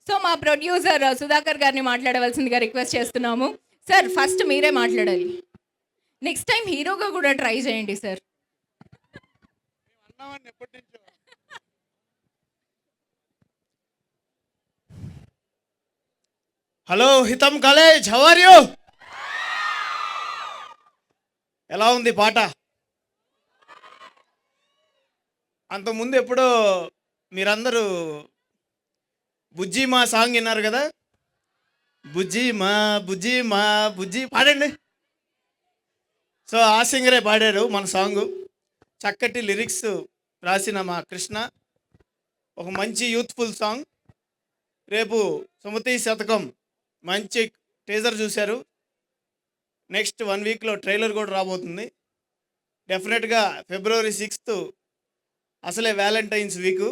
So మా producer Sudhakar గారిని మాట్లాడవలసిందిగా రిక్వెస్ట్ చేస్తున్నాము. సార్ ఫస్ట్ మీరే మాట్లాడాలి. నెక్స్ట్ టైం హీరోగా కూడా ట్రై చేయండి sir. Hello Hitam college, how are you? ఎలా ఉంది పాట? అంతకుముందు ఎప్పుడో మీరందరూ బుజ్జి మా సాంగ్ విన్నారు కదా. బుజ్జి మా బుజ్జి మా బుజ్జి పాడండి. సో ఆ సింగరే పాడారు మన సాంగు. చక్కటి లిరిక్స్ రాసిన మా కృష్ణ. ఒక మంచి యూత్ఫుల్ సాంగ్. రేపు సుమతి శతకం మంచి టీజర్ చూశారు. నెక్స్ట్ 1 వీక్లో ట్రైలర్ కూడా రాబోతుంది. డెఫినెట్గా February 6th అసలే వ్యాలంటైన్స్ వీక్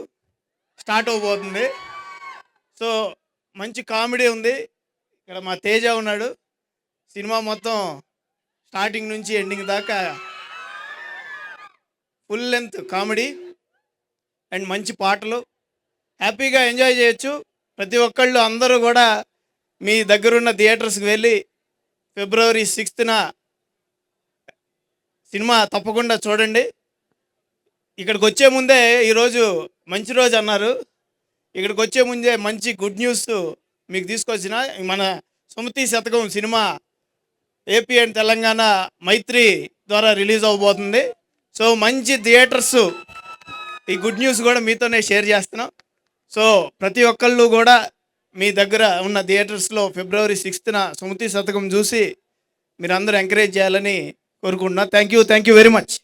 స్టార్ట్ అవబోతుంది. సో మంచి కామెడీ ఉంది. ఇక్కడ మా తేజ ఉన్నాడు. సినిమా మొత్తం స్టార్టింగ్ నుంచి ఎండింగ్ దాకా ఫుల్ లెంత్ కామెడీ అండ్ మంచి పాటలు. హ్యాపీగా ఎంజాయ్ చేయొచ్చు. ప్రతి ఒక్కళ్ళు అందరూ కూడా మీ దగ్గరున్న థియేటర్స్కి వెళ్ళి February 6th సినిమా తప్పకుండా చూడండి. ఇక్కడికి వచ్చే ముందే ఈరోజు మంచి రోజు అన్నారు. ఇక్కడికి వచ్చే ముందే మంచి గుడ్ న్యూస్ మీకు తీసుకొచ్చిన. మన సుమతి శతకం సినిమా ఏపీ అండ్ తెలంగాణ మైత్రి ద్వారా రిలీజ్ అవబోతుంది. సో మంచి థియేటర్స్, ఈ గుడ్ న్యూస్ కూడా మీతోనే షేర్ చేస్తున్నాం. సో ప్రతి ఒక్కళ్ళు కూడా మీ దగ్గర ఉన్న థియేటర్స్లో February 6th సుమతి శతకం చూసి మీరందరూ ఎంకరేజ్ చేయాలని కోరుకుంటున్నా. Thank you very much.